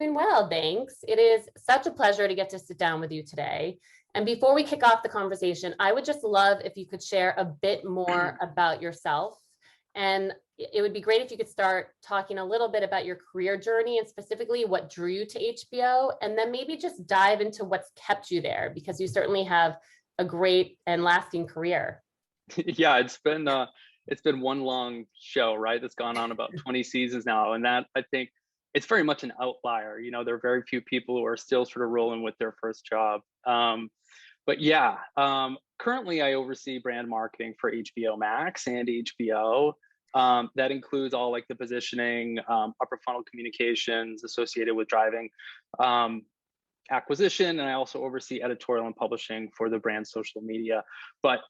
Doing well, thanks. It is such a pleasure to get to sit down with you today. And before we kick off the conversation, I would just love if you could share a bit more about yourself. And it would be great if you could start talking a little bit about your career journey and specifically what drew you to HBO, and then maybe just dive into what's kept you there, because you certainly have a great and lasting career. Yeah, it's been one long show, right? That's gone on about 20 seasons now, and that I think it's very much an outlier. There are very few people who are still sort of rolling with their first job. But yeah, currently I oversee brand marketing for HBO Max and HBO. That includes all like the positioning, upper funnel communications associated with driving acquisition, and I also oversee editorial and publishing for the brand social media. But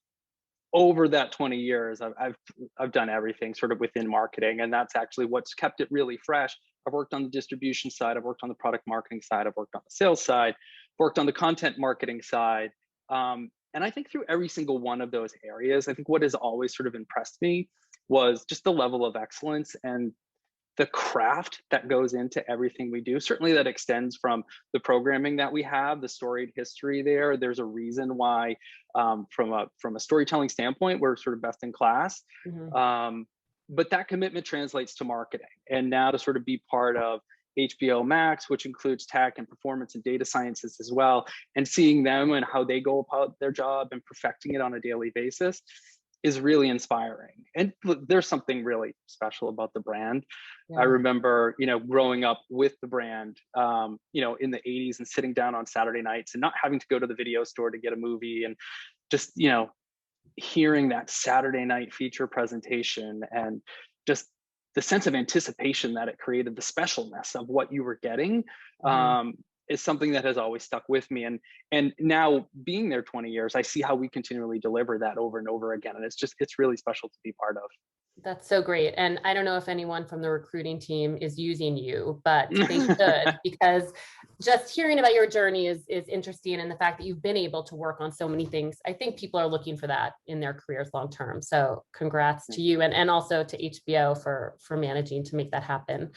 over that 20 years, I've done everything sort of within marketing, and that's actually what's kept it really fresh. I've worked on the distribution side, I've worked on the product marketing side, I've worked on the sales side, worked on the content marketing side. And I think through every single one of those areas, I think what has always sort of impressed me was just the level of excellence and the craft that goes into everything we do. Certainly that extends from the programming that we have, the storied history there. There's a reason why, from a storytelling standpoint, we're sort of best in class. Mhm. But that commitment translates to marketing. And now to sort of be part of HBO Max, which includes tech and performance and data sciences as well, and seeing them and how they go about their job and perfecting it on a daily basis is really inspiring. And there's something really special about the brand. I Yeah. remember, growing up with the brand, in the 80s and sitting down on Saturday nights and not having to go to the video store to get a movie, and just, hearing that Saturday night feature presentation and just the sense of anticipation that it created, the specialness of what you were getting, Mhm. is something that has always stuck with me. And now being there 20 years, I see how we continually deliver that over and over again. And it's really special to be part of. That's so great. And I don't know if anyone from the recruiting team is using you, but they should, because just hearing about your journey is interesting. And the fact that you've been able to work on so many things, I think people are looking for that in their careers long term. So congrats to you, and also to HBO for managing to make that happen.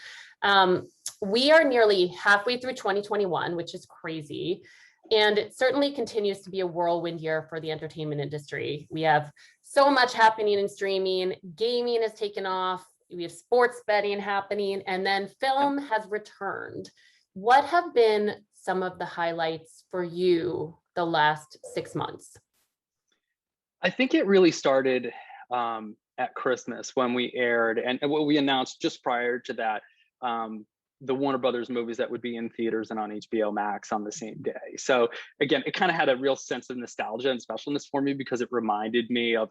We are nearly halfway through 2021, which is crazy. And it certainly continues to be a whirlwind year for the entertainment industry. We have so much happening in streaming, gaming has taken off, we have sports betting happening, and then film has returned. What have been some of the highlights for you the last 6 months? I think it really started at Christmas when we aired, and what we announced just prior to that, the Warner Brothers movies that would be in theaters and on HBO Max on the same day. So again, it kind of had a real sense of nostalgia and specialness for me because it reminded me of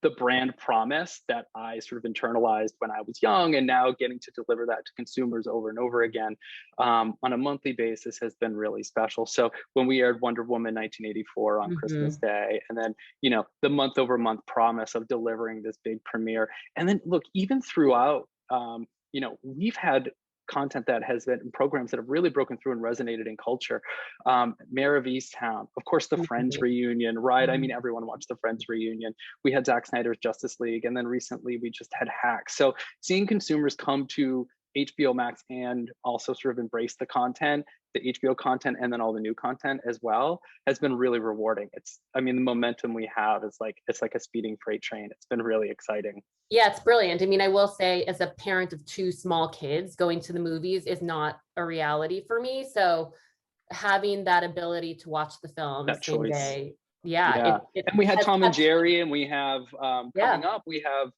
the brand promise that I sort of internalized when I was young, and now getting to deliver that to consumers over and over again on a monthly basis has been really special. So when we aired Wonder Woman 1984 on Christmas Mhm. Day, and then the month over month promise of delivering this big premiere, and then look, even throughout, we've had content that has been programs that have really broken through and resonated in culture. Mayor of Easttown, of course, the Friends Mhm. reunion, right? I mean, Mhm. everyone watched the Friends reunion. We had Zack Snyder's Justice League, and then recently we just had Hacks. So seeing consumers come to HBO Max and also sort of embrace the content, the HBO content, and then all the new content as well, has been really rewarding. I mean, the momentum we have is it's like a speeding freight train. It's been really exciting. Yeah, it's brilliant. I mean, I will say, as a parent of two small kids, going to the movies is not a reality for me. So having that ability to watch the film That same choice. day, yeah, Yeah. it And we had has Tom and kept me. Jerry, and we have coming Yeah, up, we have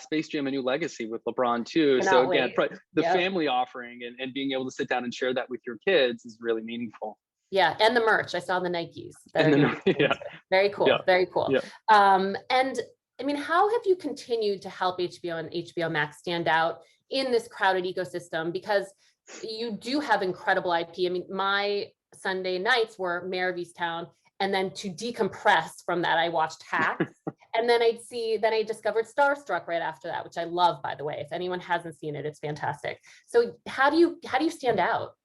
Space Jam: A New Legacy with LeBron too. So cannot again, wait. the Yep. family offering and being able to sit down and share that with your kids is really meaningful. Yeah, and the merch. I saw the Nikes that And are going to then be coming yeah, too. Very yeah, cool. Very cool. yeah. And I mean, how have you continued to help HBO and HBO Max stand out in this crowded ecosystem? Because you do have incredible IP. I mean, my Sunday nights were Mayor of Easttown, and then to decompress from that, I watched Hacks. And then I discovered Starstruck right after that, which I love, by the way. If anyone hasn't seen it, it's fantastic. So how do you stand out?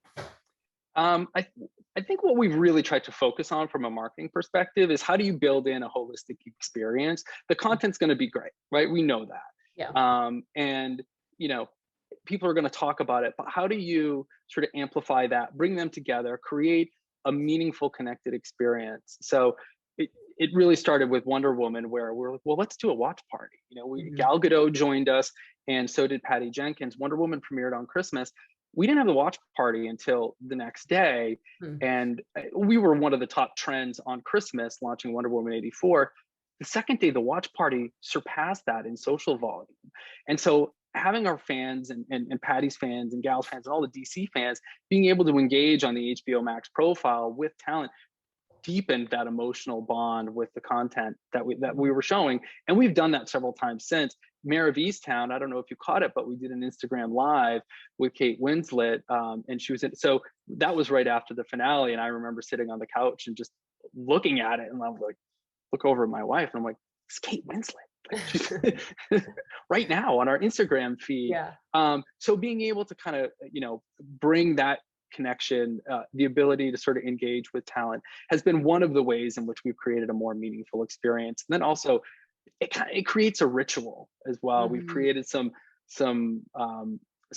I I think what we've really tried to focus on from a marketing perspective is how do you build in a holistic experience? The content's going to be great, right? We know that. Yeah. And you know, people are going to talk about it, but how do you sort of amplify that, bring them together, create a meaningful connected experience? So it really started with Wonder Woman, where we're like, well, let's do a watch party. Gal Gadot joined us, and so did Patty Jenkins. Wonder Woman premiered on Christmas. We didn't have the watch party until the next day. And we were one of the top trends on Christmas, launching Wonder Woman 84. The second day, the watch party surpassed that in social volume. And so having our fans and Patty's fans and Gal's fans and all the DC fans being able to engage on the HBO Max profile with talent deepened that emotional bond with the content that we were showing. And we've done that several times since. Mayor of Easttown, I don't know if you caught it, but we did an Instagram live with Kate Winslet, and she was in, so that was right after the finale. And I remember sitting on the couch and just looking at it, and I was like, look over at my wife, and I'm like, it's Kate Winslet. Like, she's right now on our Instagram feed. So being able to kind of, bring that connection, the ability to sort of engage with talent has been one of the ways in which we've created a more meaningful experience. And then also it creates a ritual as well. We've created some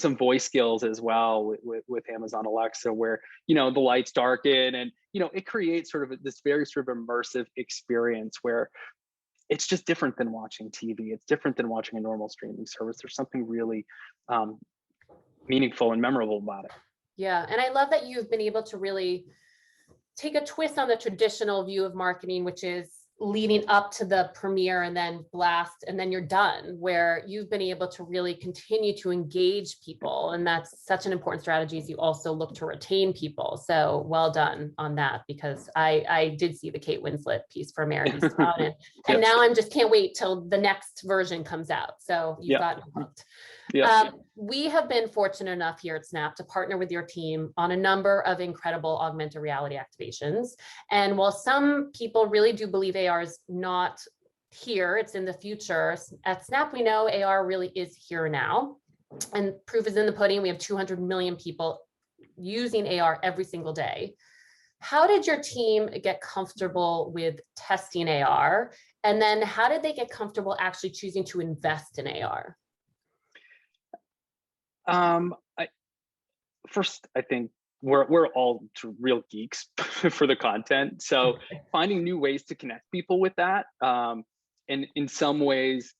voice skills as well with Amazon Alexa, where, the lights darken, and, it creates sort of this very sort of immersive experience where it's just different than watching TV. It's different than watching a normal streaming service. There's something really meaningful and memorable about it. Yeah. And I love that you've been able to really take a twist on the traditional view of marketing, which is leading up to the premiere and then blast, and then you're done, where you've been able to really continue to engage people. And that's such an important strategy, as you also look to retain people. So well done on that, because I did see the Kate Winslet piece for Mayor of Easttown, and now I'm just can't wait till the next version comes out. So you've got me hooked. We have been fortunate enough here at Snap to partner with your team on a number of incredible augmented reality activations. And while some people really do believe AR is not here, it's in the future, at Snap we know AR really is here now. And proof is in the pudding. We have 200 million people using AR every single day. How did your team get comfortable with testing AR? And then how did they get comfortable actually choosing to invest in AR? I think we're all real geeks for the content. So finding new ways to connect people with that, and in some ways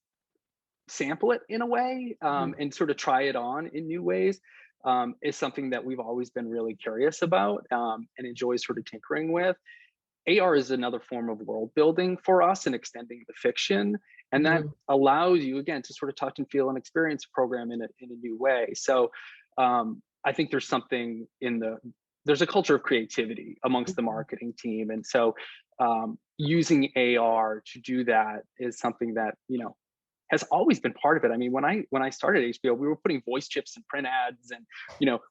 sample it in a way, and sort of try it on in new ways, is something that we've always been really curious about, and enjoy sort of tinkering with. AR is another form of world building for us and extending the fiction. And that allows you, again, to sort of touch and feel and experience a program in a new way. So I think there's something there's a culture of creativity amongst the marketing team. And so using AR to do that is something that, has always been part of it. I mean, when I started HBO, we were putting voice chips in print ads, and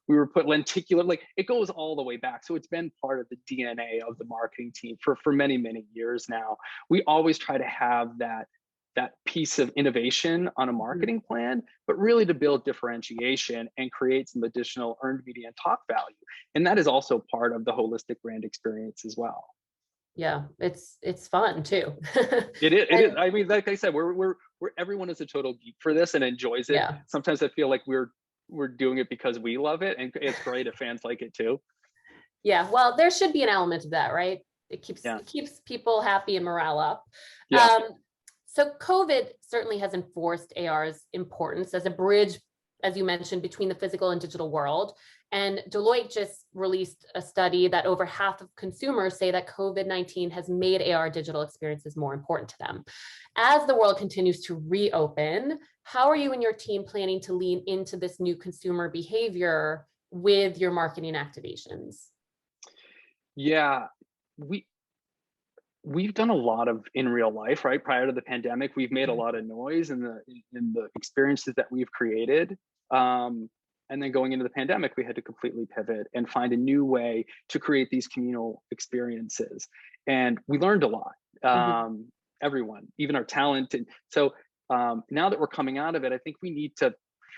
we were putting lenticular, like it goes all the way back. So it's been part of the DNA of the marketing team for many, many years now. We always try to have that piece of innovation on a marketing plan, but really to build differentiation and create some additional earned media and talk value. And that is also part of the holistic brand experience as well. Yeah, it's fun too. It is. I mean, like I said, we're everyone is a total geek for this and enjoys it. Sometimes I feel like we're doing it because we love it, and it's great if fans like it too. Yeah, well, there should be an element of that, right? It keeps people happy and morale up. So COVID certainly has enforced AR's importance as a bridge, as you mentioned, between the physical and digital world. And Deloitte just released a study that over half of consumers say that COVID-19 has made AR digital experiences more important to them. As the world continues to reopen, how are you and your team planning to lean into this new consumer behavior with your marketing activations? Yeah, we've done a lot of in real life, right? Prior to the pandemic, we've made a lot of noise in the experiences that we've created. And then going into the pandemic, we had to completely pivot and find a new way to create these communal experiences. And we learned a lot, everyone, even our talent. And so now that we're coming out of it, I think we need to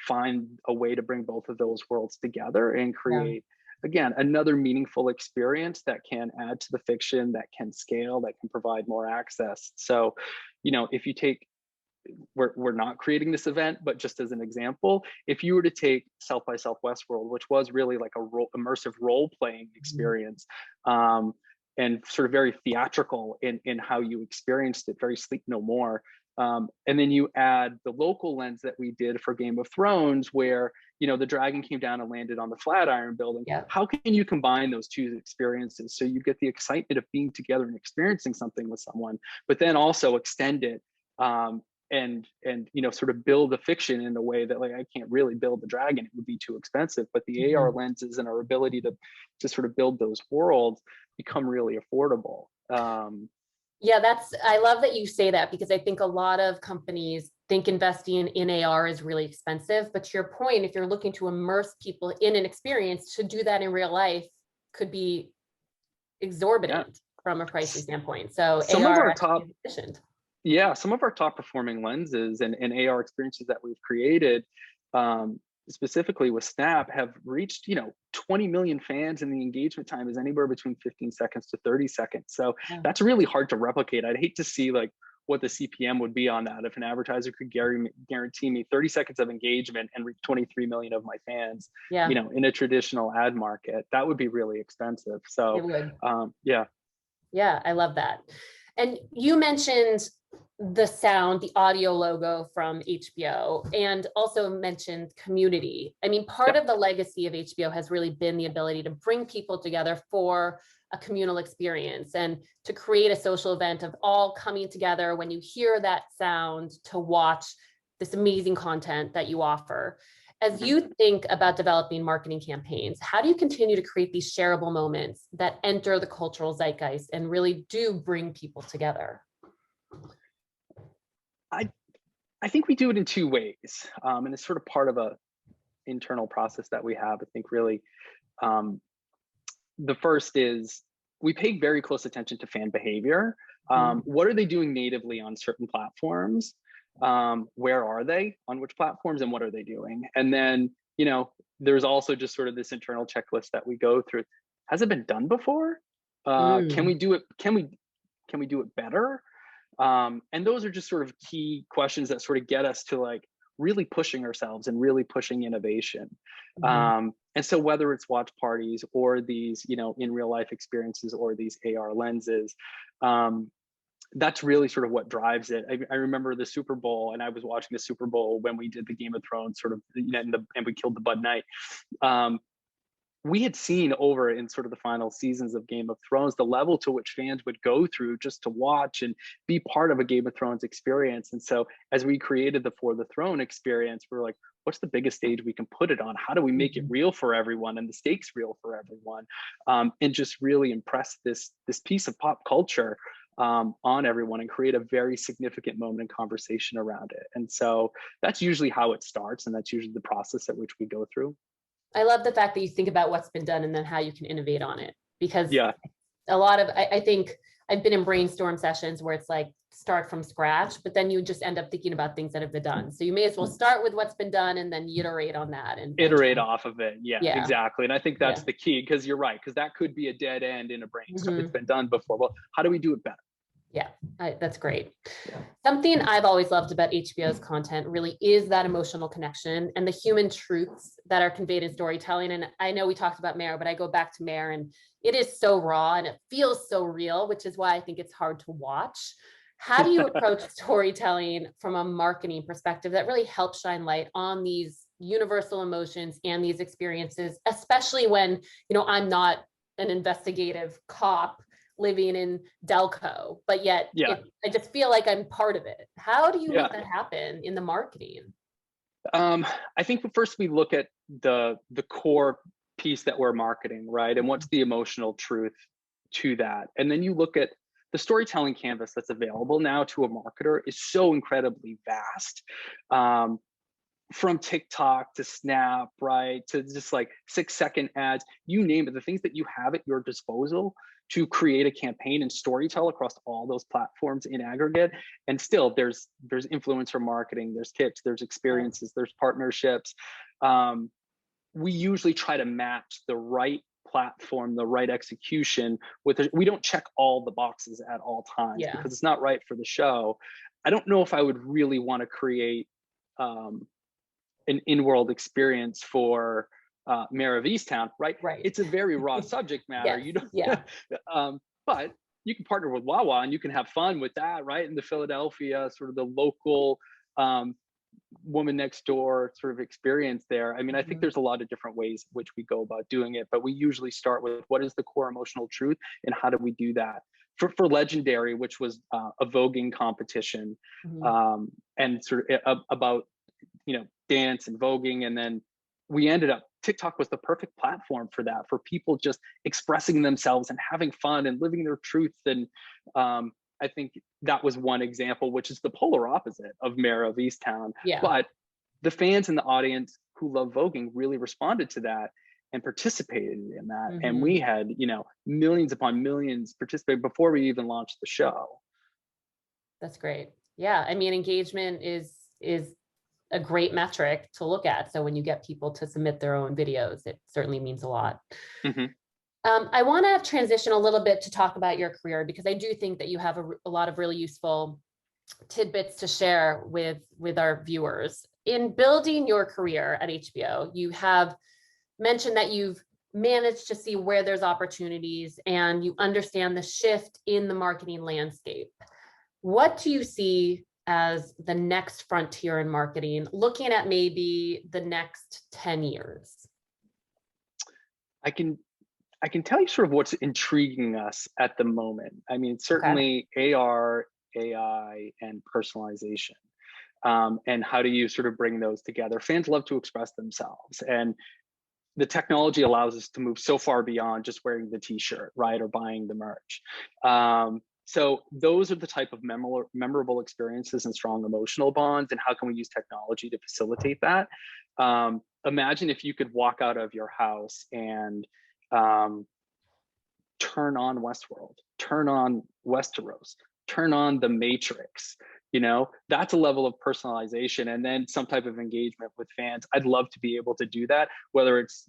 find a way to bring both of those worlds together and create, again, another meaningful experience that can add to the fiction, that can scale, that can provide more access. So, if you take we're not creating this event, but just as an example, if you were to take South by Southwest World, which was really like a immersive role-playing experience, and sort of very theatrical in how you experienced it, very Sleep No More. And then you add the local lens that we did for Game of Thrones, where, you know, the dragon came down and landed on the Flatiron building. Yeah. How can you combine those two experiences so you get the excitement of being together and experiencing something with someone, but then also extend it, and you know, sort of build the fiction in a way that, like, I can't really build the dragon, it would be too expensive, but the AR lenses and our ability to sort of build those worlds become really affordable. Yeah, I love that you say that, because I think a lot of companies think investing in AR is really expensive. But to your point, if you're looking to immerse people in an experience, to do that in real life could be exorbitant from a pricing standpoint. So some AR of our actually top is efficient. Yeah, some of our top performing lenses and AR experiences that we've created, specifically with Snap, have reached, you know, 20 million fans, and the engagement time is anywhere between 15 seconds to 30 seconds. So that's really hard to replicate. I'd hate to see like what the CPM would be on that if an advertiser could guarantee me 30 seconds of engagement and reach 23 million of my fans, you know, in a traditional ad market. That would be really expensive. So it would. Yeah, I love that. And you mentioned the sound, the audio logo from HBO, and also mentioned community. I mean, part of the legacy of HBO has really been the ability to bring people together for a communal experience and to create a social event of all coming together when you hear that sound to watch this amazing content that you offer. As you think about developing marketing campaigns, how do you continue to create these shareable moments that enter the cultural zeitgeist and really do bring people together? I think we do it in two ways, and it's sort of part of a internal process that we have. I think really, the first is we pay very close attention to fan behavior. What are they doing natively on certain platforms? Where are they on which platforms, and what are they doing? And then, you know, there's also just sort of this internal checklist that we go through. Has it been done before? Can we do it? Can we do it better? And those are just sort of key questions that sort of get us to like really pushing ourselves and really pushing innovation. And so whether it's watch parties or these, you know, in real life experiences or these AR lenses, that's really sort of what drives it. I remember the Super Bowl, and I was watching the Super Bowl when we did the Game of Thrones sort of, you know, and we killed the Bud Knight. We had seen over in sort of the final seasons of Game of Thrones, the level to which fans would go through just to watch and be part of a Game of Thrones experience. And so as we created the For the Throne experience, we were like, what's the biggest stage we can put it on? How do we make it real for everyone and the stakes real for everyone? And just really impress this piece of pop culture on everyone and create a very significant moment in conversation around it. And so that's usually how it starts. And that's usually the process at which we go through. I love the fact that you think about what's been done and then how you can innovate on it, because a lot of, I think I've been in brainstorm sessions where it's like start from scratch, but then you just end up thinking about things that have been done. So you may as well start with what's been done and then iterate on that and iterate off of it. Yeah, exactly. And I think that's the key, because you're right, because that could be a dead end in a brainstorm. It's been done before. Well, how do we do it better? Yeah, that's great. Something I've always loved about HBO's content really is that emotional connection and the human truths that are conveyed in storytelling. And I know we talked about Mare, but I go back to Mare and it is so raw and it feels so real, which is why I think it's hard to watch. How do you approach storytelling from a marketing perspective that really helps shine light on these universal emotions and these experiences, especially when, you know, I'm not an investigative cop living in Delco, but yet I just feel like I'm part of it. How do you make that happen in the marketing? I think first we look at the core piece that we're marketing, right? And what's the emotional truth to that? And then you look at the storytelling canvas that's available now to a marketer is so incredibly vast. From TikTok to Snap, right? To just like 6-second ads, you name it, the things that you have at your disposal to create a campaign and storytell across all those platforms in aggregate. And still there's influencer marketing, there's tips, there's experiences, there's partnerships. We usually try to match the right platform, the right execution with we don't check all the boxes at all times because it's not right for the show. I don't know if I would really want to create an in-world experience for Mayor of Easttown, right? Right. It's a very raw subject matter. Yes. You don't, Yeah. but you can partner with Wawa and you can have fun with that, right? In the Philadelphia, sort of the local woman next door sort of experience there. I mean, I think Mhm. there's a lot of different ways which we go about doing it, but we usually start with what is the core emotional truth and how do we do that? For Legendary, which was a voguing competition, Mhm. and sort of about, dance and voguing, and then we ended up, TikTok was the perfect platform for that, for people just expressing themselves and having fun and living their truths. And I think that was one example, which is the polar opposite of Mayor of Easttown. Yeah. But the fans in the audience who love voguing really responded to that and participated in that. And Mhm. we had, millions upon millions participate before we even launched the show. That's great. Yeah. I mean, engagement is a great metric to look at. So when you get people to submit their own videos, it certainly means a lot. Mhm. I want to transition a little bit to talk about your career, because I do think that you have a lot of really useful tidbits to share with our viewers. In building your career at HBO, you have mentioned that you've managed to see where there's opportunities and you understand the shift in the marketing landscape. What do you see as the next frontier in marketing, looking at maybe the next 10 years? I can I can tell you sort of what's intriguing us at the moment. I mean, Okay. certainly AR, AI, and personalization. And how do you sort of bring those together? Fans love to express themselves, and the technology allows us to move so far beyond just wearing the T-shirt, right, or buying the merch. So those are the type of memorable experiences and strong emotional bonds. And how can we use technology to facilitate that? Imagine if you could walk out of your house and um, turn on Westworld, turn on Westeros, turn on the Matrix. That's a level of personalization and then some type of engagement with fans. I'd love to be able to do that, whether it's,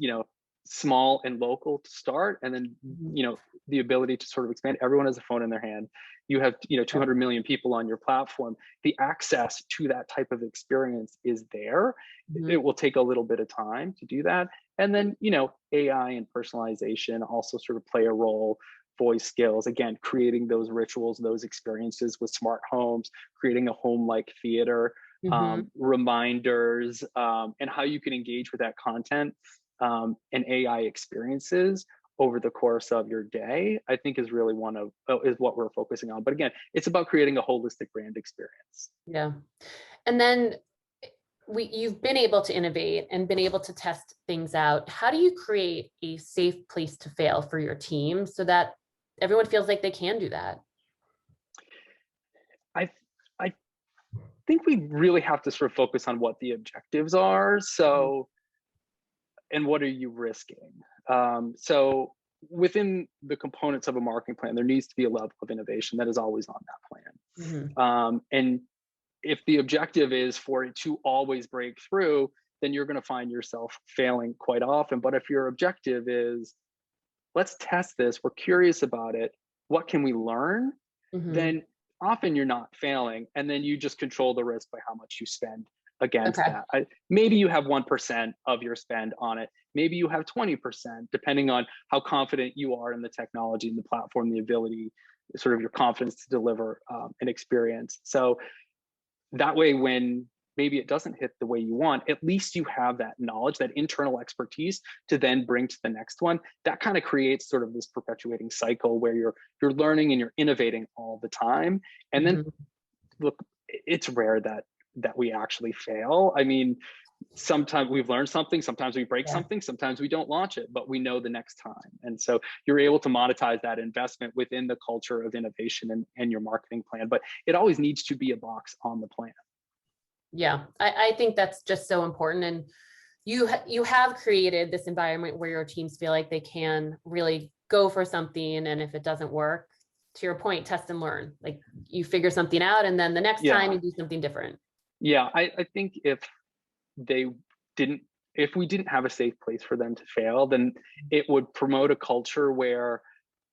small and local to start, and then, Mhm. the ability to sort of expand. Everyone has a phone in their hand. You have, 200 million people on your platform. The access to that type of experience is there. It Mhm. will take a little bit of time to do that. And then, AI and personalization also sort of play a role. Voice skills, again, creating those rituals, those experiences with smart homes, creating a home-like theater, Mhm. reminders, and how you can engage with that content, and AI experiences over the course of your day, I think is really is what we're focusing on. But again, it's about creating a holistic brand experience. Yeah. And then you've been able to innovate and been able to test things out. How do you create a safe place to fail for your team so that everyone feels like they can do that? I I think we really have to sort of focus on what the objectives are. Mhm. So, and what are you risking? So within the components of a marketing plan, there needs to be a level of innovation that is always on that Mhm. plan. And if the objective is for it to always break through, then you're going to find yourself failing quite often. But if your objective is, let's test this, we're curious about it, what can we learn? Mhm. Then often you're not failing. And then you just control the risk by how much you spend against Okay. that. Maybe you have 1% of your spend on it. Maybe you have 20%, depending on how confident you are in the technology and the platform, the ability, sort of your confidence to deliver an experience. So that way, when maybe it doesn't hit the way you want, at least you have that knowledge, that internal expertise to then bring to the next one. That kind of creates sort of this perpetuating cycle where you're learning and you're innovating all the time. And then Mhm. look, it's rare that we actually fail. I mean, sometimes we've learned something, sometimes we break Yeah. something, sometimes we don't launch it, but we know the next time. And so you're able to monetize that investment within the culture of innovation and your marketing plan. But it always needs to be a box on the plan. Yeah. I think that's just so important. And you have created this environment where your teams feel like they can really go for something. And if it doesn't work, to your point, test and learn. Like you figure something out and then the next time Yeah. you do something different. Yeah. I think they didn't, if we didn't have a safe place for them to fail, then it would promote a culture where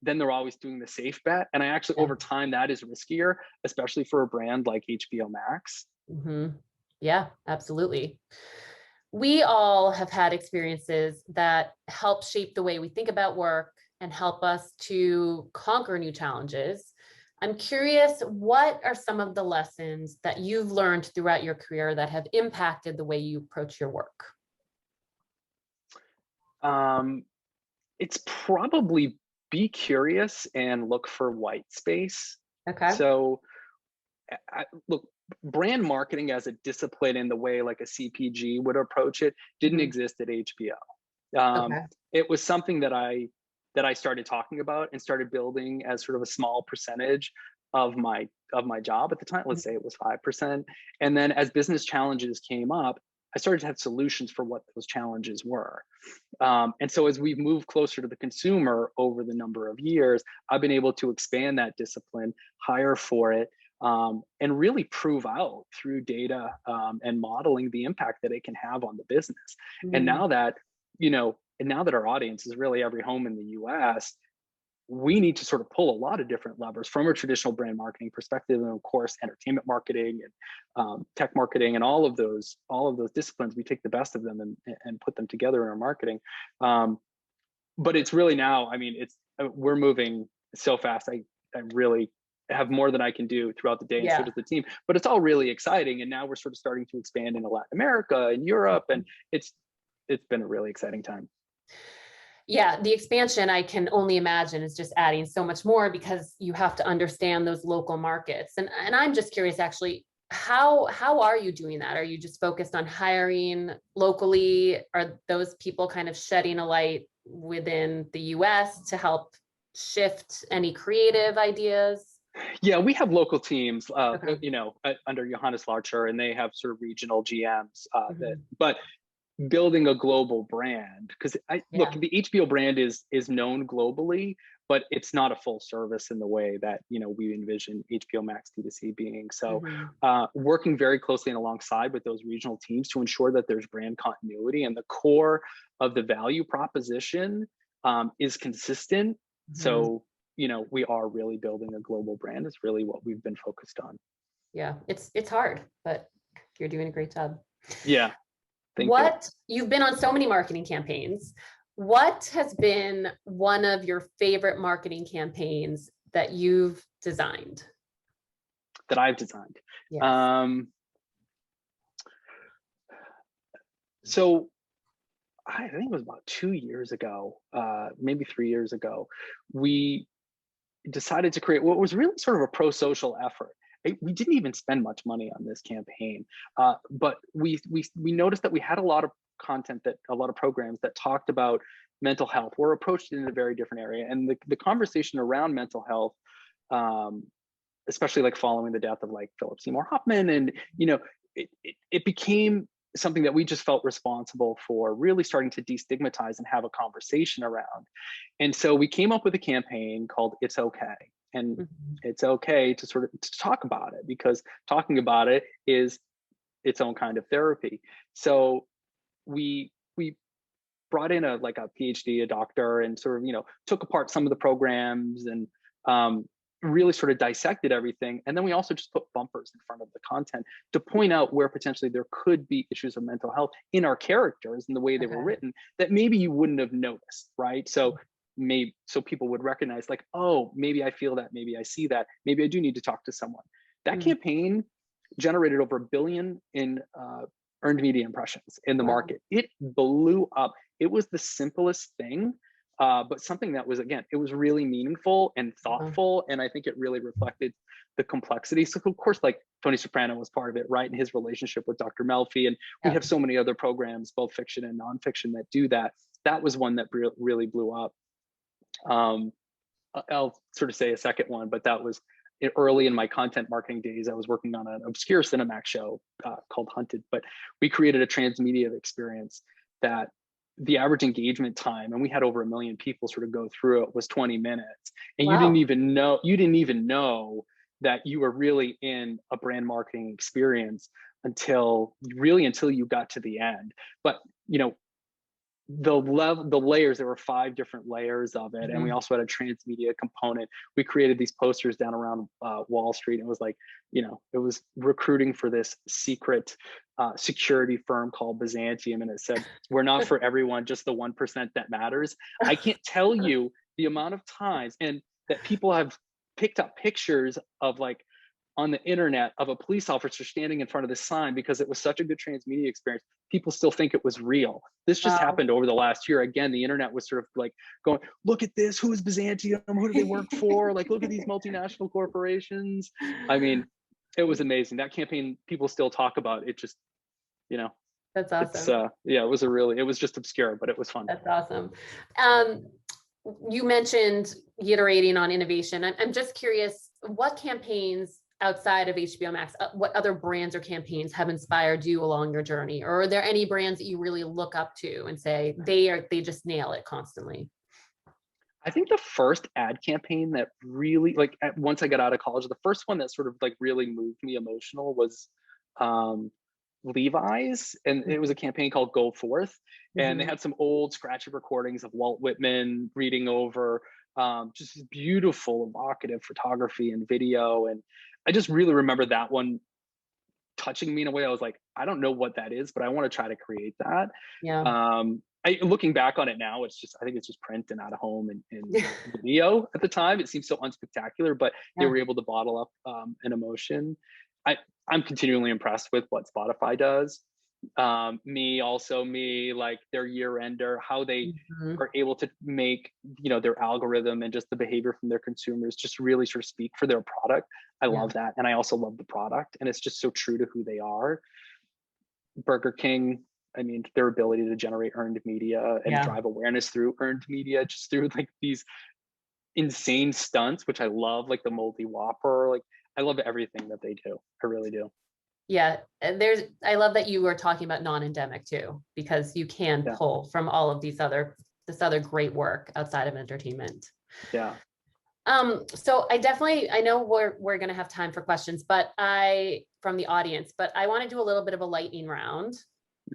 then they're always doing the safe bet. And I actually, over time, that is riskier, especially for a brand like HBO Max. Yeah, absolutely. We all have had experiences that help shape the way we think about work and help us to conquer new challenges. I'm curious, what are some of the lessons that you've learned throughout your career that have impacted the way you approach your work? It's probably be curious and look for white space. Okay. So, look, brand marketing as a discipline in the way like a CPG would approach it didn't exist at HBO. Okay. It was something that I started talking about and started building as sort of a small percentage of my job at the time. Let's say it was 5%. And then as business challenges came up, I started to have solutions for what those challenges were. And so as we've moved closer to the consumer over the number of years, I've been able to expand that discipline, hire for it, and really prove out through data and modeling the impact that it can have on the business. And now that, our audience is really every home in the US, we need to sort of pull a lot of different levers from a traditional brand marketing perspective, and of course, entertainment marketing and tech marketing and all of those disciplines. We take the best of them and put them together in our marketing. But it's really now, I mean, we're moving so fast. I really have more than I can do throughout the day, and so does the team. But it's all really exciting, and now we're sort of starting to expand into Latin America and Europe, and it's been a really exciting time. Yeah, the expansion, I can only imagine, is just adding so much more because you have to understand those local markets. And I'm just curious, actually, how are you doing that? Are you just focused on hiring locally? Are those people kind of shedding a light within the US to help shift any creative ideas? Yeah, we have local teams, Okay. under Johannes Larcher, and they have sort of regional GMs. But building a global brand, because look, the HBO brand is known globally, but it's not a full service in the way that we envision HBO Max D2C being. So working very closely and alongside with those regional teams to ensure that there's brand continuity and the core of the value proposition is consistent. So we are really building a global brand is really what we've been focused on. Yeah, it's hard, but you're doing a great job. Yeah. Thank you. You've been on so many marketing campaigns. What has been one of your favorite marketing campaigns that you've designed? That I've designed. Yes. So I think it was about 2 years ago, maybe 3 years ago, we decided to create what was really sort of a pro-social effort. We didn't even spend much money on this campaign, but we noticed that we had a lot of content, that a lot of programs that talked about mental health were approached in a very different area, and the conversation around mental health, especially like following the death of like Philip Seymour Hoffman, and it became something that we just felt responsible for really starting to destigmatize and have a conversation around. And so we came up with a campaign called It's Okay. And it's okay to sort of to talk about it, because talking about it is its own kind of therapy. So we brought in a PhD, a doctor, and sort of took apart some of the programs and really sort of dissected everything. And then we also just put bumpers in front of the content to point out where potentially there could be issues of mental health in our characters and the way they were written that maybe you wouldn't have noticed, right? So people would recognize, like, oh, maybe I feel that, maybe I see that, maybe I do need to talk to someone. That campaign generated over 1 billion in earned media impressions in the market. It blew up. It was the simplest thing, but something that was, again, it was really meaningful and thoughtful, and I think it really reflected the complexity. So of course, like, Tony Soprano was part of it, right? And his relationship with Dr. Melfi, and we have so many other programs, both fiction and nonfiction, that do that. That was one that really blew up. I'll sort of say a second one, but that was early in my content marketing days. I was working on an obscure Cinemax show called Hunted, but we created a transmedia experience that the average engagement time, and we had over 1 million people sort of go through it, was 20 minutes. And you didn't even know that you were really in a brand marketing experience until you got to the end. But the layers, there were 5 different layers of it. And we also had a transmedia component. We created these posters down around Wall Street. It was like, it was recruiting for this secret security firm called Byzantium. And it said, we're not for everyone, just the 1% that matters. I can't tell you the amount of times and that people have picked up pictures of like on the internet of a police officer standing in front of this sign because it was such a good transmedia experience. People still think it was real. This just happened over the last year. Again, the internet was sort of like going, look at this, who is Byzantium? Who do they work for? Like, look at these multinational corporations. I mean, it was amazing. That campaign, people still talk about it. Just, That's awesome. It was just obscure, but it was fun. That's awesome. You mentioned iterating on innovation. I'm just curious, what campaigns outside of HBO Max, what other brands or campaigns have inspired you along your journey? Or are there any brands that you really look up to and say they just nail it constantly? I think the first ad campaign that really, like, once I got out of college, the first one that sort of like really moved me emotional was Levi's, and it was a campaign called Go Forth, and they had some old scratchy recordings of Walt Whitman reading over just beautiful, evocative photography and video, and I just really remember that one touching me in a way. I was like, I don't know what that is, but I want to try to create that. Looking back on it now, I think it's just print and out of home and video. At the time, it seems so unspectacular, but they were able to bottle up an emotion. I'm continually impressed with what Spotify does. Like their year ender, how they are able to make, their algorithm and just the behavior from their consumers just really sort of speak for their product. I love that. And I also love the product, and it's just so true to who they are. Burger King, I mean, their ability to generate earned media and drive awareness through earned media, just through like these insane stunts, which I love, like the Moldy Whopper. Like, I love everything that they do. I really do. Yeah, I love that you were talking about non-endemic too, because you can pull from all of this other great work outside of entertainment. Yeah. So I know we're going to have time for questions, from the audience, but I want to do a little bit of a lightning round.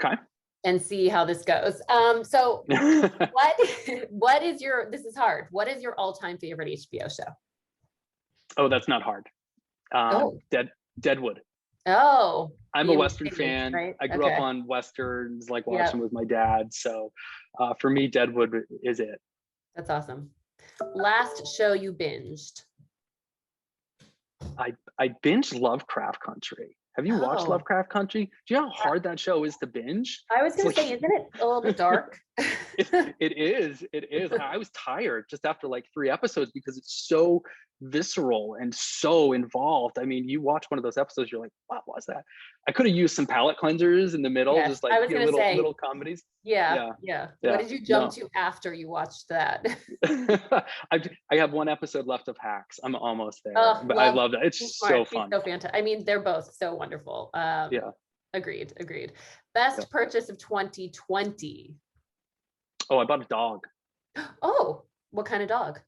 Okay. And see how this goes. So this is hard. What is your all-time favorite HBO show? Oh, that's not hard. Deadwood. Oh, I'm a Western fan. Right? I grew up on Westerns, like watching with my dad. So for me, Deadwood is it. That's awesome. Last show you binged? I binged Lovecraft Country. Have you watched Lovecraft Country? Do you know how hard that show is to binge? I was going to say, isn't it a little bit dark? It is. I was tired just after like 3 episodes because it's so visceral and so involved. I mean, you watch one of those episodes, you're like, what was that? I could have used some palate cleansers in the middle, just like little comedies. Yeah. What did you jump to after you watched that? I have 1 episode left of Hacks. I'm almost there, but I love that. It's so fun. So fantastic. I mean, they're both so wonderful. Agreed. Best purchase of 2020. Oh, I bought a dog. Oh, what kind of dog?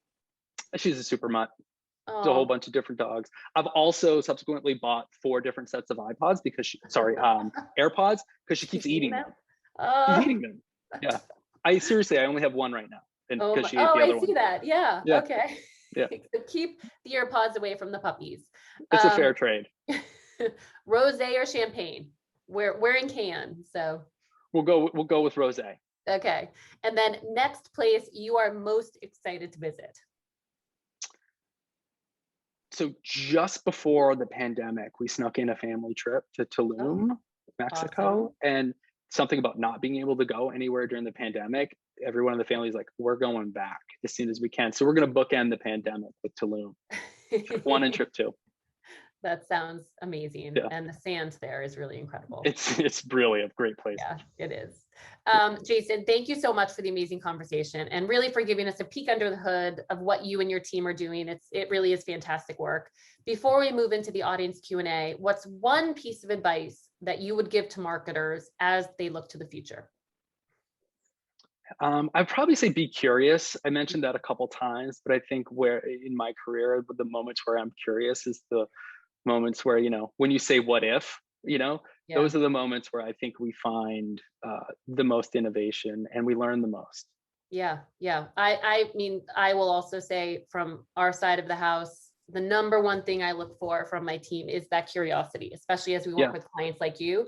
She's a super mutt. There's a whole bunch of different dogs. I've also subsequently bought 4 different sets of AirPods because she keeps eating them. She's eating them. Yeah. I only have 1 right now. And because she ate the other one. I see that. Yeah. Okay. Yeah. So keep the AirPods away from the puppies. It's a fair trade. Rosé or champagne? We're in Cannes, so we'll go with rosé. Okay. And then next place you are most excited to visit. So just before the pandemic, we snuck in a family trip to Tulum, Mexico. Awesome. And something about not being able to go anywhere during the pandemic, everyone in the family is like, we're going back as soon as we can. So we're going to bookend the pandemic with Tulum. Trip 1 and trip 2. That sounds amazing. Yeah. And the sand there is really incredible. It's really a great place. Yeah, it is. Jason, thank you so much for the amazing conversation and really for giving us a peek under the hood of what you and your team are doing. It really is fantastic work. Before we move into the audience Q&A, what's one piece of advice that you would give to marketers as they look to the future? I'd probably say be curious. I mentioned that a couple times, but I think where in my career, the moments where I'm curious is the moments where, when you say what if, Those are the moments where I think we find the most innovation and we learn the most. Yeah. I mean, I will also say from our side of the house, the number one thing I look for from my team is that curiosity, especially as we work with clients like you.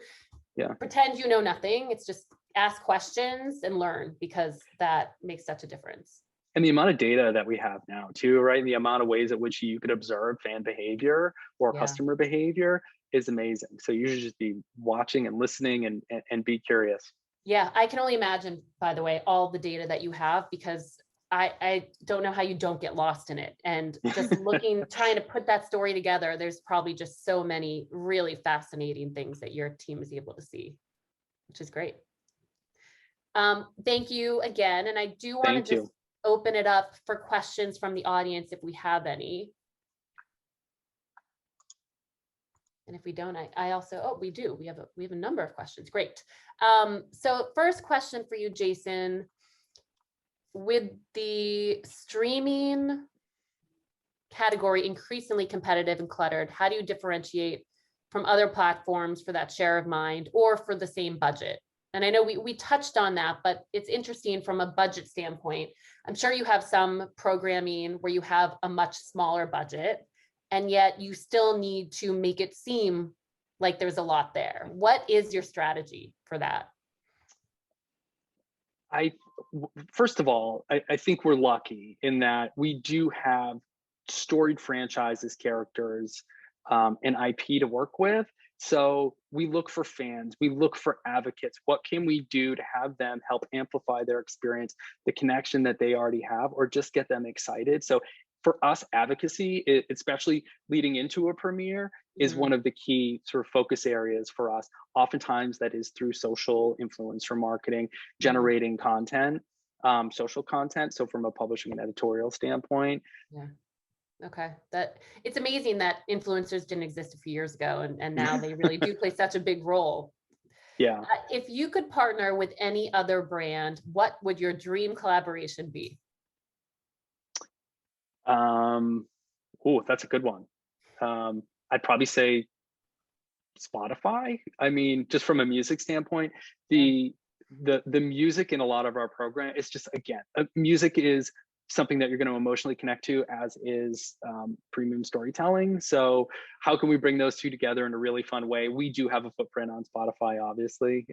Yeah. Pretend you know nothing. It's just ask questions and learn, because that makes such a difference. And the amount of data that we have now too, right? The amount of ways at which you could observe fan behavior or customer behavior is amazing. So you should just be watching and listening and be curious. Yeah, I can only imagine, by the way, all the data that you have, because I don't know how you don't get lost in it. And just trying to put that story together, there's probably just so many really fascinating things that your team is able to see, which is great. Thank you again. And I do want to just open it up for questions from the audience if we have any. And if we don't, I also, we do. We have a number of questions. Great. So first question for you, Jason. With the streaming category increasingly competitive and cluttered, how do you differentiate from other platforms for that share of mind or for the same budget? And I know we touched on that, but it's interesting from a budget standpoint. I'm sure you have some programming where you have a much smaller budget, and yet you still need to make it seem like there's a lot there. What is your strategy for that? First of all, I think we're lucky in that we do have storied franchises, characters, and IP to work with. So we look for fans, we look for advocates. What can we do to have them help amplify their experience, the connection that they already have, or just get them excited? So for us, advocacy, especially leading into a premiere, is one of the key sort of focus areas for us. Oftentimes that is through social influencer marketing, generating content, social content. So from a publishing and editorial standpoint. Yeah. Okay. It's amazing that influencers didn't exist a few years ago, and now they really do play such a big role. Yeah. If you could partner with any other brand, what would your dream collaboration be? That's a good one. I'd probably say Spotify. I mean, just from a music standpoint, the music in a lot of our program is just, again, music is something that you're going to emotionally connect to, as is premium storytelling. So how can we bring those two together in a really fun way? We do have a footprint on Spotify, obviously.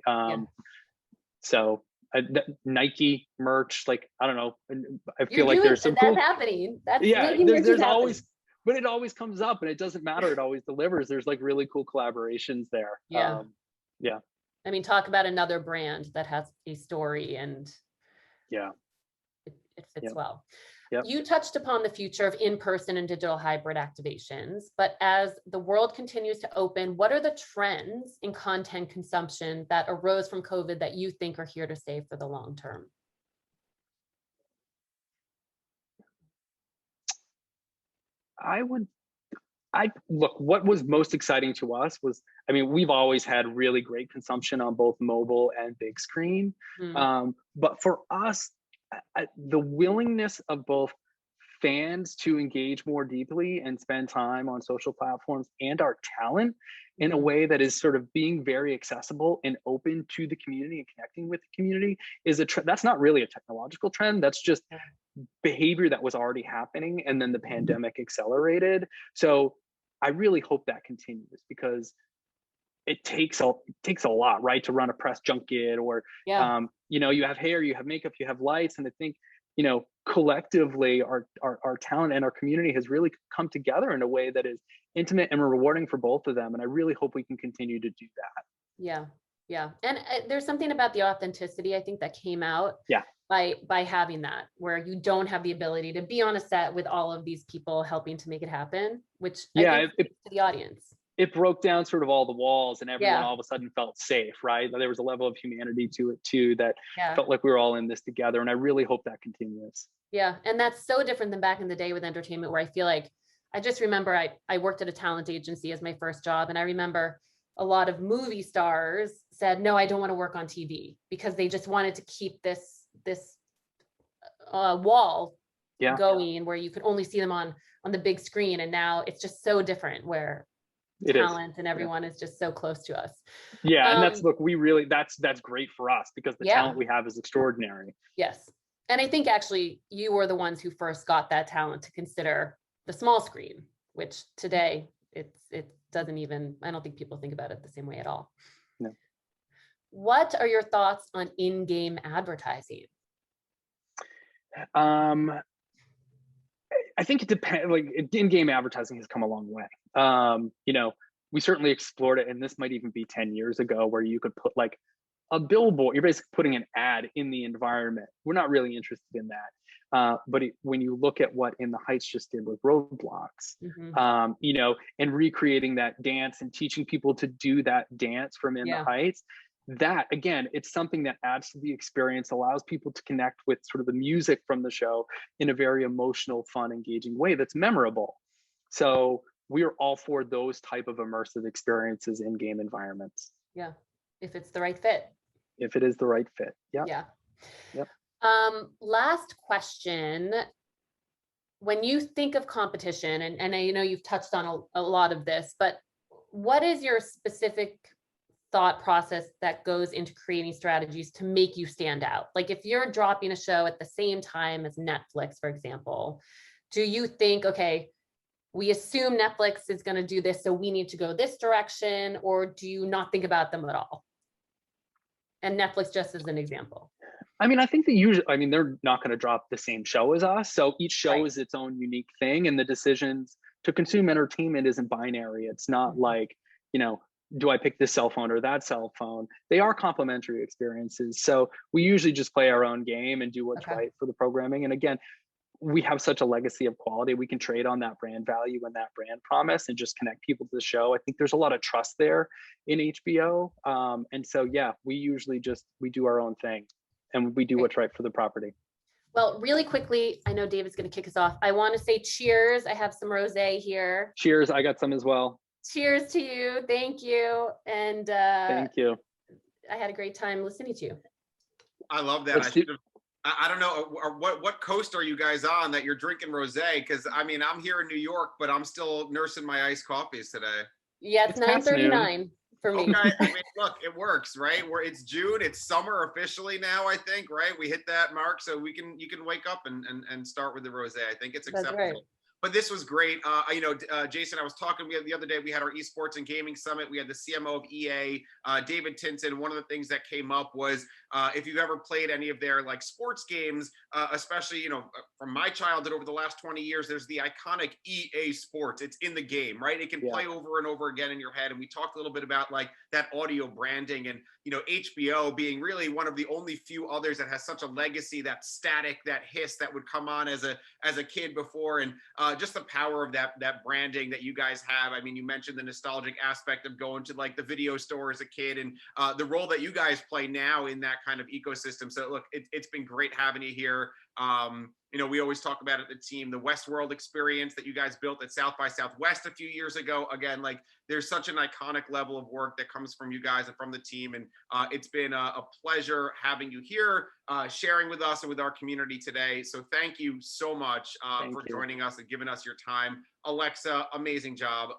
So Nike merch, like, I don't know. I feel like there's some that's happening. There's always, but it always comes up, and it doesn't matter. It always delivers. There's like really cool collaborations there. Yeah. I mean, talk about another brand that has a story and it fits well. Yep. You touched upon the future of in-person and digital hybrid activations, but as the world continues to open, what are the trends in content consumption that arose from COVID that you think are here to stay for the long term? Look, what was most exciting to us was, I mean, we've always had really great consumption on both mobile and big screen. But for us, the willingness of both fans to engage more deeply and spend time on social platforms, and our talent in a way that is sort of being very accessible and open to the community and connecting with the community is that's not really a technological trend. That's just behavior that was already happening, and then the pandemic accelerated. So I really hope that continues, because it takes a lot, right, to run a press junket, or you have hair, you have makeup, you have lights, and I think collectively our talent and our community has really come together in a way that is intimate and rewarding for both of them, and I really hope we can continue to do that. Yeah, and there's something about the authenticity, I think, that came out by having that, where you don't have the ability to be on a set with all of these people helping to make it happen, which I think speaks to the audience. It broke down sort of all the walls, and everyone all of a sudden felt safe, right? There was a level of humanity to it too, that felt like we were all in this together, and I really hope that continues. Yeah, and that's so different than back in the day with entertainment, where I feel like, I just remember I worked at a talent agency as my first job, and I remember a lot of movie stars said, no, I don't want to work on TV, because they just wanted to keep this wall going, where you could only see them on the big screen. And now it's just so different, where talent and everyone is just so close to us. Yeah, and that's, look, we really, that's great for us because the talent we have is extraordinary. Yes. And I think actually you were the ones who first got that talent to consider the small screen, which today it doesn't even, I don't think people think about it the same way at all. No. What are your thoughts on in-game advertising? I think it depends. Like, in-game advertising has come a long way. You know, we certainly explored it, and this might even be 10 years ago, where you could put like a billboard. You're basically putting an ad in the environment. We're not really interested in that. But when you look at what In the Heights just did with Roadblocks, you know, and recreating that dance and teaching people to do that dance from In the Heights, that again, it's something that adds to the experience, allows people to connect with sort of the music from the show in a very emotional, fun, engaging way that's memorable. So we are all for those type of immersive experiences in game environments. Yeah, if it's the right fit. If it is the right fit. Yeah. Yeah. Yep. Last question. When you think of competition, and I know you've touched on a lot of this, but what is your specific thought process that goes into creating strategies to make you stand out? Like if you're dropping a show at the same time as Netflix, for example, do you think, okay, we assume Netflix is going to do this, so we need to go this direction, or do you not think about them at all? And Netflix just as an example. I mean, I think they're not going to drop the same show as us. So each show is its own unique thing, and the decisions to consume entertainment isn't binary. It's not like, you know, do I pick this cell phone or that cell phone? They are complementary experiences. So we usually just play our own game and do what's right for the programming. And again, we have such a legacy of quality. We can trade on that brand value and that brand promise and just connect people to the show. I think there's a lot of trust there in HBO. And so, yeah, we usually we do our own thing and we do what's right for the property. Well, really quickly, I know David's going to kick us off. I want to say cheers. I have some rosé here. Cheers. I got some as well. Cheers to you. Thank you. And thank you. I had a great time listening to you. I love that. I don't know what coast are you guys on that you're drinking rosé? Because I mean, I'm here in New York, but I'm still nursing my iced coffees today. Yeah, it's 9:39 for me. Okay, I mean, look, it works, right? It's June, it's summer officially now, I think, right? We hit that mark, so you can wake up and start with the rosé. I think it's acceptable. That's right. But this was great. You know, Jason, I was talking the other day, we had our esports and gaming summit. We had the CMO of EA, David Tinson. One of the things that came up was if you've ever played any of their like sports games, especially, you know, from my childhood over the last 20 years, there's the iconic EA Sports. It's in the game, right? It can play over and over again in your head. And we talked a little bit about like that audio branding and, you know, HBO being really one of the only few others that has such a legacy, that static, that hiss that would come on as a kid before. And just the power of that branding that you guys have. I mean, you mentioned the nostalgic aspect of going to like the video store as a kid and the role that you guys play now in that kind of ecosystem. So look, it's been great having you here. You know, we always talk about it, the team, the Westworld experience that you guys built at South by Southwest a few years ago. Again, like there's such an iconic level of work that comes from you guys and from the team. And it's been a pleasure having you here, sharing with us and with our community today. So thank you so much for joining us and giving us your time. Alexa, amazing job.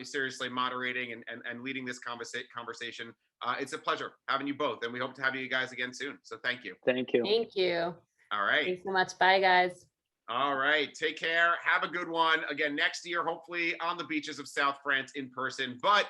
Seriously moderating and leading this conversation. It's a pleasure having you both, and we hope to have you guys again soon. So thank you. Thank you. Thank you. All right. Thanks so much. Bye, guys. All right. Take care. Have a good one. Again, next year, hopefully on the beaches of South France in person. But